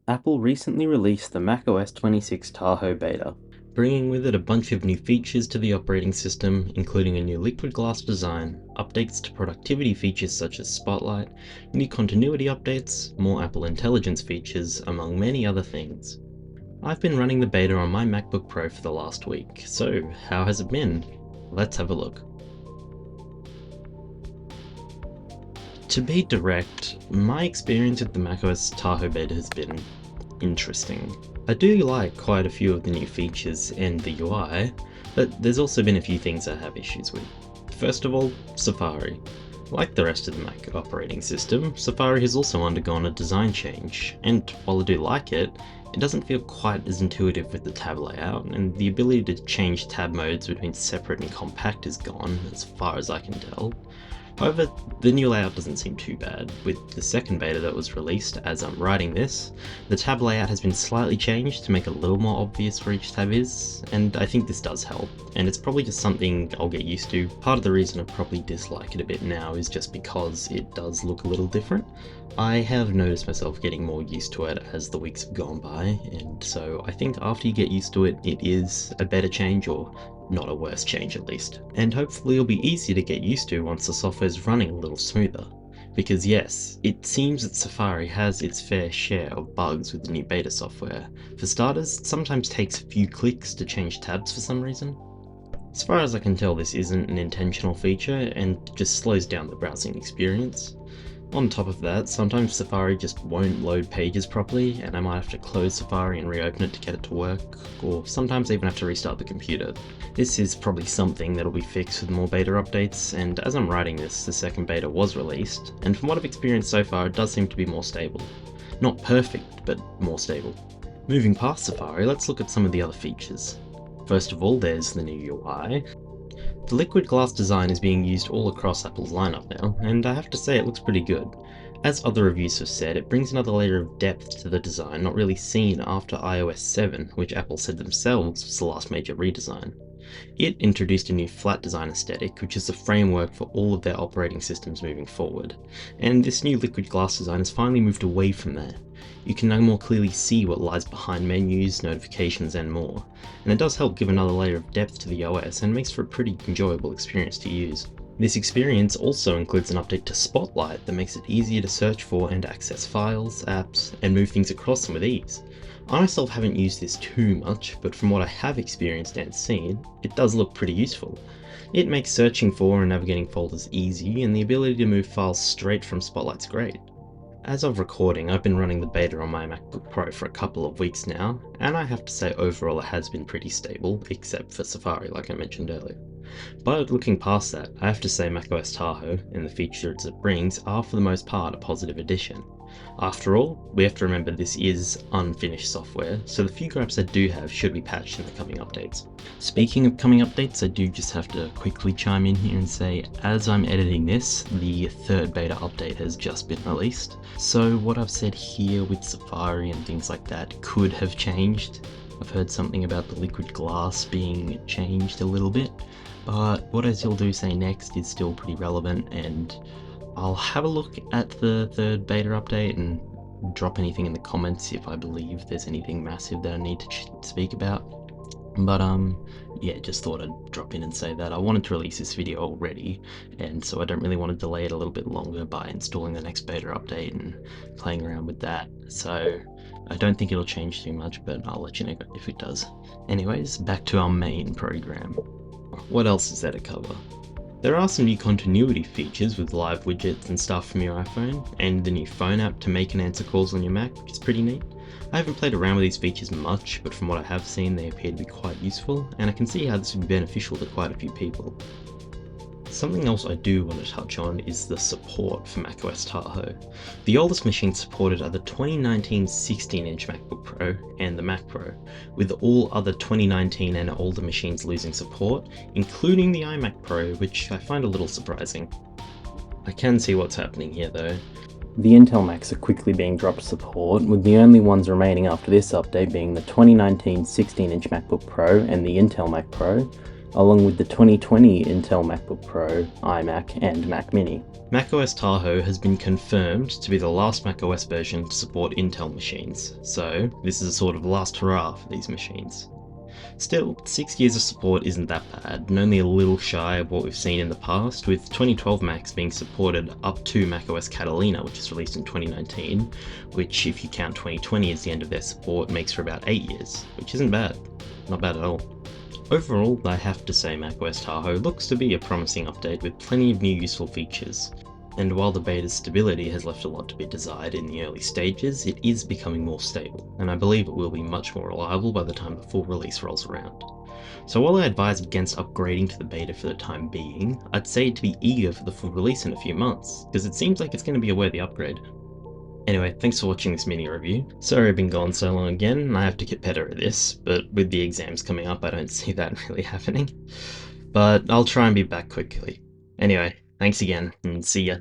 Apple recently released the macOS 26 Tahoe Beta, bringing with it a bunch of new features to the operating system, including a new liquid glass design, updates to productivity features such as Spotlight, new continuity updates, more Apple Intelligence features, among many other things. I've been running the beta on my MacBook Pro for the last week, so how has it been? Let's have a look. To be direct, my experience with the macOS Tahoe Beta has been interesting. I do like quite a few of the new features and the UI, but there's also been a few things I have issues with. First of all, Safari. Like the rest of the Mac operating system, Safari has also undergone a design change, and while I do like it, it doesn't feel quite as intuitive with the tab layout, and the ability to change tab modes between separate and compact is gone, as far as I can tell. However, the new layout doesn't seem too bad. With the second beta that was released as I'm writing this, the tab layout has been slightly changed to make it a little more obvious where each tab is, and I think this does help, and it's probably just something I'll get used to. Part of the reason I probably dislike it a bit now is just because it does look a little different. I have noticed myself getting more used to it as the weeks have gone by, and so I think after you get used to it, it is a better change, or not a worse change at least. And hopefully it'll be easier to get used to once the software's running a little smoother. Because yes, it seems that Safari has its fair share of bugs with the new beta software. For starters, it sometimes takes a few clicks to change tabs for some reason. As far as I can tell, this isn't an intentional feature and just slows down the browsing experience. On top of that, sometimes Safari just won't load pages properly, and I might have to close Safari and reopen it to get it to work, or sometimes I even have to restart the computer. This is probably something that'll be fixed with more beta updates, and as I'm writing this, the second beta was released, and from what I've experienced so far, it does seem to be more stable. Not perfect, but more stable. Moving past Safari, let's look at some of the other features. First of all, there's the new UI. The liquid glass design is being used all across Apple's lineup now, and I have to say it looks pretty good. As other reviews have said, it brings another layer of depth to the design not really seen after iOS 7, which Apple said themselves was the last major redesign. It introduced a new flat design aesthetic, which is the framework for all of their operating systems moving forward, and this new liquid glass design has finally moved away from that. You can now more clearly see what lies behind menus, notifications, and more, and it does help give another layer of depth to the OS and makes for a pretty enjoyable experience to use. This experience also includes an update to Spotlight that makes it easier to search for and access files, apps, and move things across them with ease. I myself haven't used this too much, but from what I have experienced and seen, it does look pretty useful. It makes searching for and navigating folders easy, and the ability to move files straight from Spotlight's great. As of recording, I've been running the beta on my MacBook Pro for a couple of weeks now, and I have to say overall it has been pretty stable, except for Safari like I mentioned earlier. But looking past that, I have to say macOS Tahoe and the features it brings are for the most part a positive addition. After all, we have to remember this is unfinished software, so the few gripes I do have should be patched in the coming updates. Speaking of coming updates, I do just have to quickly chime in here and say, as I'm editing this, the third beta update has just been released. So what I've said here with Safari and things like that could have changed. I've heard something about the liquid glass being changed a little bit, but what I still do say next is still pretty relevant, and I'll have a look at the third beta update and drop anything in the comments if I believe there's anything massive that I need to speak about. But yeah, just thought I'd drop in and say that I wanted to release this video already, and so I don't really want to delay it a little bit longer by installing the next beta update and playing around with that. So I don't think it'll change too much, but I'll let you know if it does. Anyways, back to our main program. What else is there to cover? There are some new continuity features with live widgets and stuff from your iPhone, and the new phone app to make and answer calls on your Mac, which is pretty neat. I haven't played around with these features much, but from what I have seen they appear to be quite useful, and I can see how this would be beneficial to quite a few people. Something else I do want to touch on is the support for macOS Tahoe. The oldest machines supported are the 2019 16-inch MacBook Pro and the Mac Pro, with all other 2019 and older machines losing support, including the iMac Pro, which I find a little surprising. I can see what's happening here though. The Intel Macs are quickly being dropped support, with the only ones remaining after this update being the 2019 16-inch MacBook Pro and the Intel Mac Pro, along with the 2020 Intel MacBook Pro, iMac, and Mac Mini. macOS Tahoe has been confirmed to be the last macOS version to support Intel machines, so this is a sort of last hurrah for these machines. Still, 6 years of support isn't that bad, and only a little shy of what we've seen in the past, with 2012 Macs being supported up to macOS Catalina, which was released in 2019, which, if you count 2020 as the end of their support, makes for about 8 years, which isn't bad. Not bad at all. Overall, I have to say macOS Tahoe looks to be a promising update with plenty of new useful features. And while the beta's stability has left a lot to be desired in the early stages, it is becoming more stable, and I believe it will be much more reliable by the time the full release rolls around. So while I advise against upgrading to the beta for the time being, I'd say to be eager for the full release in a few months, because it seems like it's going to be a worthy upgrade. Anyway, thanks for watching this mini review. Sorry I've been gone so long again, and I have to get better at this, but with the exams coming up I don't see that really happening. But I'll try and be back quickly. Anyway, thanks again, and see ya.